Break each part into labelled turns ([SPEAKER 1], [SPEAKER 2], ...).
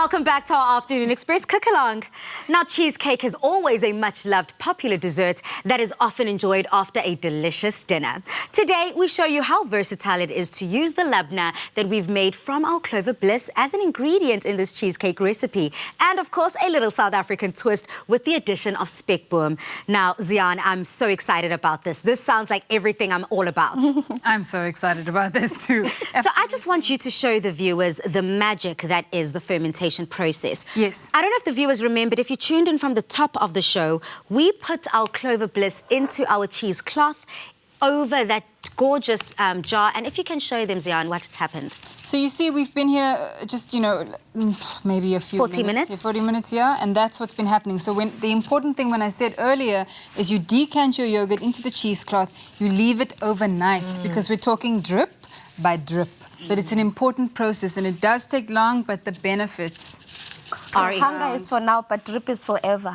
[SPEAKER 1] Welcome back to our Afternoon Express Cook-Along. Now, cheesecake is always a much-loved popular dessert that is often enjoyed after a delicious dinner. Today, we show you how versatile it is to use the labneh that we've made from our Clover Bliss as an ingredient in this cheesecake recipe. And, of course, a little South African twist with the addition of Spekboom. Now, Zian, I'm so excited about this. This sounds like everything I'm all about.
[SPEAKER 2] I'm so excited about this too.
[SPEAKER 1] So I just want you to show the viewers the magic that is the fermentation process.
[SPEAKER 2] Yes.
[SPEAKER 1] I don't know if the viewers remembered, if you tuned in from the top of the show, we put our Clover Bliss into our cheesecloth over that gorgeous jar. And if you can show them, Zian, what's happened.
[SPEAKER 2] So you see, we've been here just, maybe a few
[SPEAKER 1] 40 minutes?
[SPEAKER 2] Yeah, 40 minutes, yeah, and that's what's been happening. So the important thing, when I said earlier, is you decant your yogurt into the cheesecloth, you leave it overnight, because we're talking drip by drip. But it's an important process, and it does take long, but the benefits
[SPEAKER 3] are hunger is for now, but drip is forever.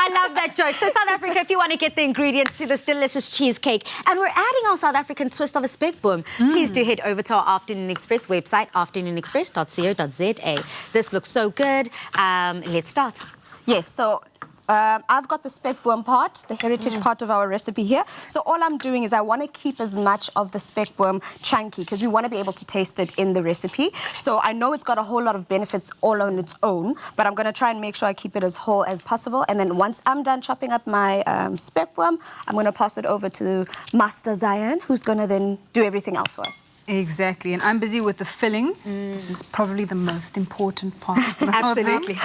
[SPEAKER 1] I love that joke. So, South Africa, if you want to get the ingredients to this delicious cheesecake, and we're adding our South African twist of a Spekboom, please do head over to our Afternoon Express website, afternoonexpress.co.za. This looks so good. Let's start.
[SPEAKER 3] Yes, so I've got the Spekboom part, the heritage part of our recipe here. So all I'm doing is I want to keep as much of the Spekboom chunky because we want to be able to taste it in the recipe. So I know it's got a whole lot of benefits all on its own, but I'm going to try and make sure I keep it as whole as possible. And then once I'm done chopping up my Spekboom, I'm going to pass it over to Master Zian, who's going to then do everything else for us.
[SPEAKER 2] Exactly, and I'm busy with the filling. This is probably the most important part of the
[SPEAKER 1] Absolutely.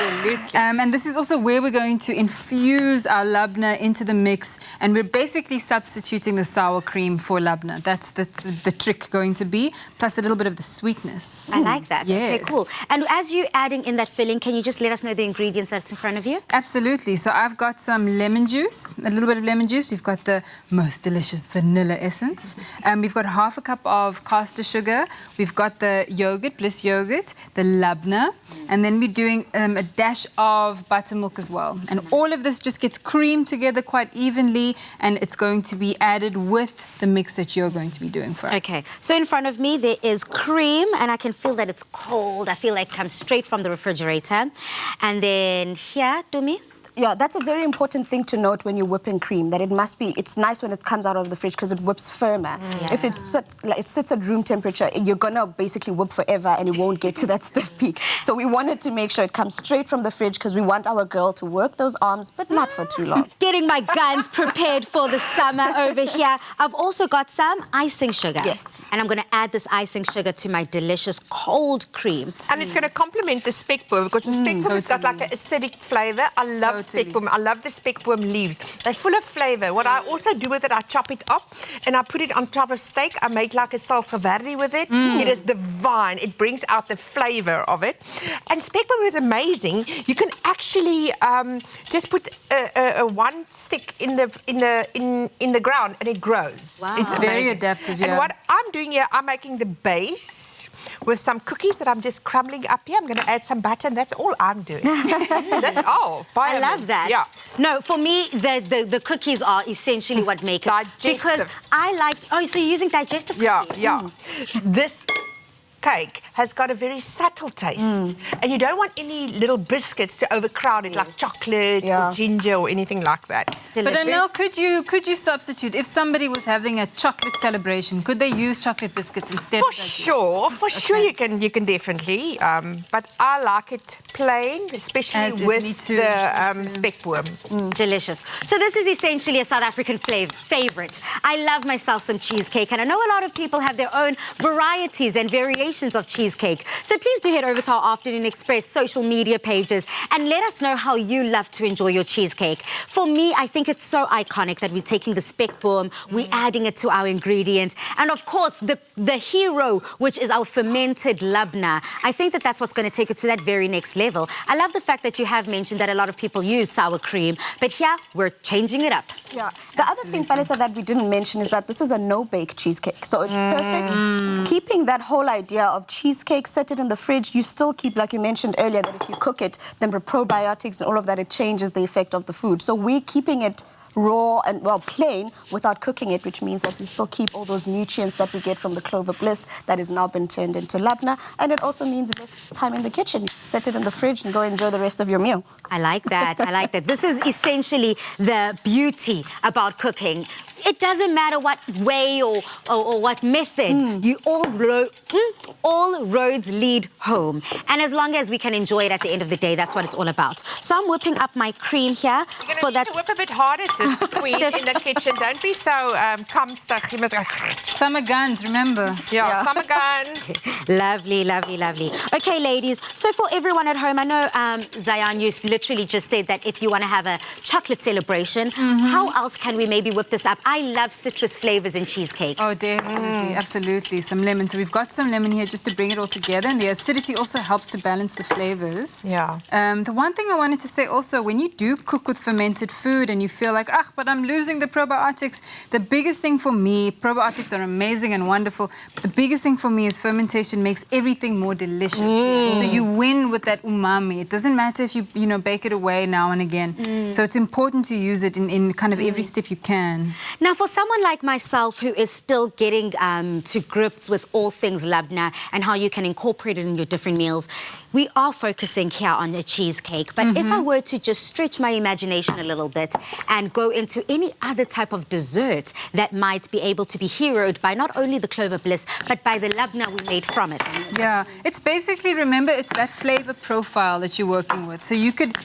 [SPEAKER 2] And this is also where we're going to infuse our labneh into the mix, and we're basically substituting the sour cream for labneh. That's the trick going to be, plus a little bit of the sweetness.
[SPEAKER 1] I like that.
[SPEAKER 2] Yes.
[SPEAKER 1] Okay, cool. And as you're adding in that filling, can you just let us know the ingredients that's in front of you?
[SPEAKER 2] Absolutely. So I've got some lemon juice, a little bit of lemon juice. We've got the most delicious vanilla essence. We've got half a cup of caster sugar. We've got the yogurt, Bliss yogurt, the labneh, and then we're doing a dash of buttermilk as well. And all of this just gets creamed together quite evenly, and it's going to be added with the mix that you're going to be doing for us.
[SPEAKER 1] Okay, so in front of me there is cream, and I can feel that it's cold. I feel like it comes straight from the refrigerator. And then here, Tumi.
[SPEAKER 3] Yeah, that's a very important thing to note when you're whipping cream, that it's nice when it comes out of the fridge because it whips firmer.
[SPEAKER 1] Yeah.
[SPEAKER 3] If it sits at room temperature, you're going to basically whip forever and it won't get to that stiff peak. So we wanted to make sure it comes straight from the fridge because we want our girl to work those arms, but not for too long.
[SPEAKER 1] Getting my guns prepared for the summer over here. I've also got some icing sugar.
[SPEAKER 3] Yes.
[SPEAKER 1] And I'm going to add this icing sugar to my delicious cold cream.
[SPEAKER 4] And it's going to complement the Spekboom because the Spekboom has got like an acidic flavour. I love Spekboom. I love the Spekboom leaves. They're full of flavour. What I also do with it, I chop it up and I put it on top of steak. I make like a salsa verde with it. It is divine. It brings out the flavour of it. And Spekboom is amazing. You can actually just put one stick in the ground and it grows.
[SPEAKER 1] Wow.
[SPEAKER 2] It's very adaptive, yeah.
[SPEAKER 4] And what I'm doing here, I'm making the base with some cookies that I'm just crumbling up here. I'm going to add some butter, and that's all I'm doing. That's all.
[SPEAKER 1] I love that.
[SPEAKER 4] Yeah.
[SPEAKER 1] No, for me, the cookies are essentially what make it.
[SPEAKER 4] Digestives.
[SPEAKER 1] Because I like... Oh, so you're using digestive cookies?
[SPEAKER 4] Yeah. This cake has got a very subtle taste. And you don't want any little biscuits to overcrowd it, like chocolate or ginger or anything like that.
[SPEAKER 1] Delicious.
[SPEAKER 2] But Anel, could you substitute, if somebody was having a chocolate celebration, could they use chocolate biscuits instead?
[SPEAKER 4] For sure you can definitely. But I like it plain, especially with the Spekboom.
[SPEAKER 1] Delicious. So this is essentially a South African favourite. I love myself some cheesecake, and I know a lot of people have their own varieties and variations of cheesecake. So please do head over to our Afternoon Express social media pages and let us know how you love to enjoy your cheesecake. For me, I think it's so iconic that we're taking the Spekboom, we're adding it to our ingredients, and of course the hero, which is our fermented labneh. I think that's what's going to take it to that very next level. I love the fact that you have mentioned that a lot of people use sour cream, but here we're changing it up.
[SPEAKER 3] Yeah. The other thing, Palisa, that we didn't mention is that this is a no-bake cheesecake. So it's perfect. Keeping that whole idea of cheesecake, set it in the fridge, you still keep, like you mentioned earlier, that if you cook it, then the probiotics and all of that, it changes the effect of the food. So we're keeping it raw and, well, plain without cooking it, which means that we still keep all those nutrients that we get from the Clover Bliss that has now been turned into Labneh. And it also means less time in the kitchen. Set it in the fridge and go enjoy the rest of your meal.
[SPEAKER 1] I like that. I like that. This is essentially the beauty about cooking. It doesn't matter what way or what method. You all roads lead home. And as long as we can enjoy it at the end of the day, that's what it's all about. So I'm whipping up my cream here.
[SPEAKER 4] You're going to need to whip a bit harder, sis, queen, in the kitchen. Don't be so kamstig. You must go...
[SPEAKER 2] Summer guns, remember?
[SPEAKER 4] Yeah, summer guns.
[SPEAKER 1] Lovely, lovely, lovely. Okay, ladies, so for everyone at home, I know, Zayan, you literally just said that if you want to have a chocolate celebration, how else can we maybe whip this up? I love citrus flavors in cheesecake.
[SPEAKER 2] Oh, definitely, absolutely. Some lemon. So we've got some lemon here just to bring it all together, and the acidity also helps to balance the flavors.
[SPEAKER 4] Yeah.
[SPEAKER 2] The one thing I wanted to say also, when you do cook with fermented food and you feel like, but I'm losing the probiotics, the biggest thing for me, probiotics are amazing and wonderful, but the biggest thing for me is fermentation makes everything more delicious. So you win with that umami. It doesn't matter if you bake it away now and again. So it's important to use it in kind of every step you can.
[SPEAKER 1] Now, for someone like myself who is still getting to grips with all things Labneh and how you can incorporate it in your different meals, we are focusing here on a cheesecake. But if I were to just stretch my imagination a little bit and go into any other type of dessert that might be able to be heroed by not only the Clover Bliss, but by the Labneh we made from it.
[SPEAKER 2] Yeah, it's basically, remember, it's that flavor profile that you're working with. So you could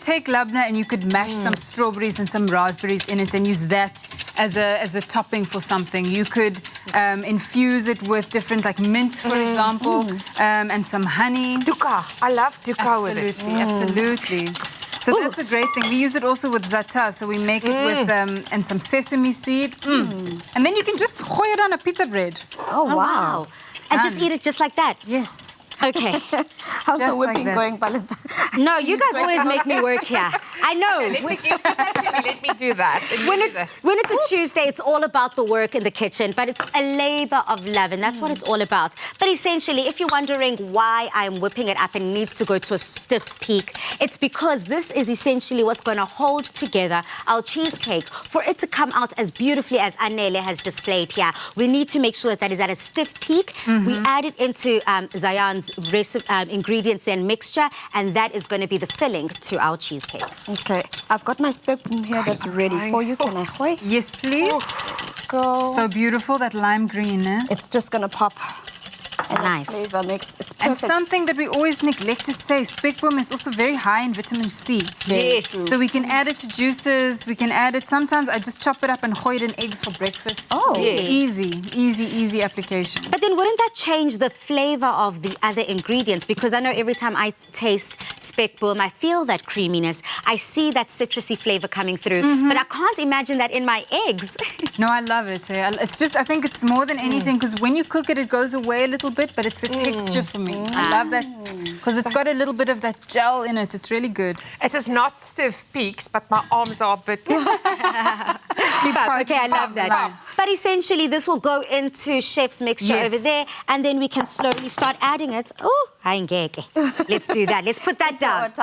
[SPEAKER 2] take Labneh and you could mash some strawberries and some raspberries in it and use that as a topping for something. You could infuse it with different, like mint, for example, and some honey.
[SPEAKER 4] Dukkha. I love dukkha with it.
[SPEAKER 2] Absolutely. So that's a great thing. We use it also with za'atar, so we make it with and some sesame seed. And then you can just gooi it on a pizza bread.
[SPEAKER 3] Oh, wow.
[SPEAKER 1] And just eat it just like that.
[SPEAKER 2] Yes.
[SPEAKER 1] Okay.
[SPEAKER 3] How's
[SPEAKER 2] Just
[SPEAKER 3] the whipping
[SPEAKER 2] like that.
[SPEAKER 3] going, Balisa?
[SPEAKER 1] No, you guys always make me work here. I know.
[SPEAKER 4] Let me do that.
[SPEAKER 1] When it's a Tuesday, it's all about the work in the kitchen, but it's a labor of love, and that's what it's all about. But essentially, if you're wondering why I'm whipping it up and it needs to go to a stiff peak, it's because this is essentially what's going to hold together our cheesecake. For it to come out as beautifully as Anele has displayed here, we need to make sure that is at a stiff peak. We add it into Zayan's ingredients and mixture, and that is going to be the filling to our cheesecake.
[SPEAKER 3] Okay, I've got my Spekboom here that's ready for you. Can I gooi?
[SPEAKER 2] Yes, please.
[SPEAKER 3] Go.
[SPEAKER 2] So beautiful, that lime green, eh?
[SPEAKER 3] It's just gonna pop. And
[SPEAKER 1] Nice.
[SPEAKER 3] the flavor makes it's
[SPEAKER 2] And
[SPEAKER 3] perfect.
[SPEAKER 2] something that we always neglect to say, Spekboom is also very high in vitamin C.
[SPEAKER 4] Yes.
[SPEAKER 2] So we can add it to juices, we can add it, sometimes I just chop it up and gooi it in eggs for breakfast.
[SPEAKER 3] Oh.
[SPEAKER 4] Yes.
[SPEAKER 2] Easy application.
[SPEAKER 1] But then wouldn't that change the flavor of the other ingredients? Because I know every time I taste Spekboom, I feel that creaminess. I see that citrusy flavor coming through, but I can't imagine that in my eggs.
[SPEAKER 2] No, I love it. Eh? It's just, I think it's more than anything, because when you cook it, it goes away a little bit, but it's the texture for me. I love that, because it's got a little bit of that gel in it. It's really good.
[SPEAKER 4] It is not stiff peaks, but my arms are a bit...
[SPEAKER 1] Okay, I love that. But essentially, this will go into chef's mixture over there, and then we can slowly start adding it. Oh, let's do that. Let's put that down.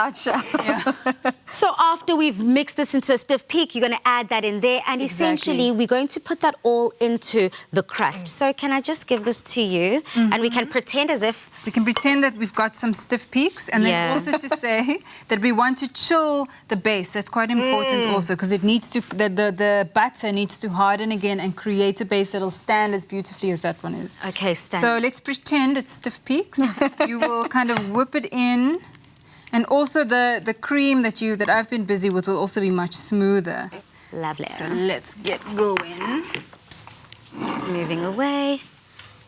[SPEAKER 1] So after we've mixed this into a stiff peak, you're going to add that in there, and essentially, we're going to put that all into the crust. So can I just give this to you, and we can pretend as if...
[SPEAKER 2] We can pretend that we've got some stiff peaks, and then also to say that we want to chill the base. That's quite important also, because it needs to, the batter needs to harden again and create a base that'll stand as beautifully as that one is.
[SPEAKER 1] Okay, stand.
[SPEAKER 2] So let's pretend it's stiff peaks. You will kind of whip it in, and also the cream that I've been busy with will also be much smoother.
[SPEAKER 1] Lovely.
[SPEAKER 2] So let's get going.
[SPEAKER 1] Moving away.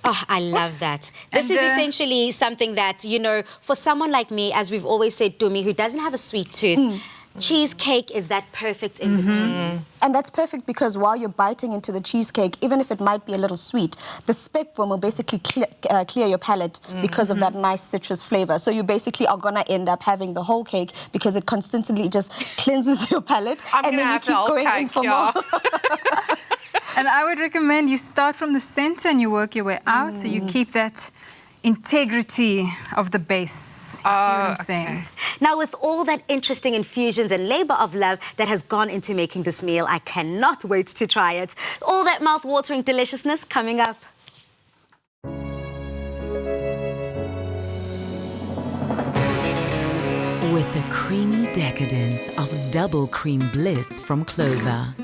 [SPEAKER 1] Oh, I love that. This is essentially something that, you know, for someone like me, as we've always said, Dumi, who doesn't have a sweet tooth, cheesecake is that perfect in between.
[SPEAKER 3] And that's perfect because while you're biting into the cheesecake, even if it might be a little sweet, the Spekboom will basically clear your palate because of that nice citrus flavor. So you basically are going to end up having the whole cake because it constantly just cleanses your palate. And then you keep going in for more.
[SPEAKER 2] And I would recommend you start from the center and you work your way out. So you keep that integrity of the base. You see what I'm saying?
[SPEAKER 1] Now, with all that interesting infusions and labor of love that has gone into making this meal, I cannot wait to try it. All that mouth-watering deliciousness coming up.
[SPEAKER 5] With the creamy decadence of double cream bliss from Clover,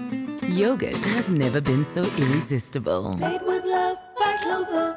[SPEAKER 5] yogurt has never been so irresistible.
[SPEAKER 6] Made with love by Clover.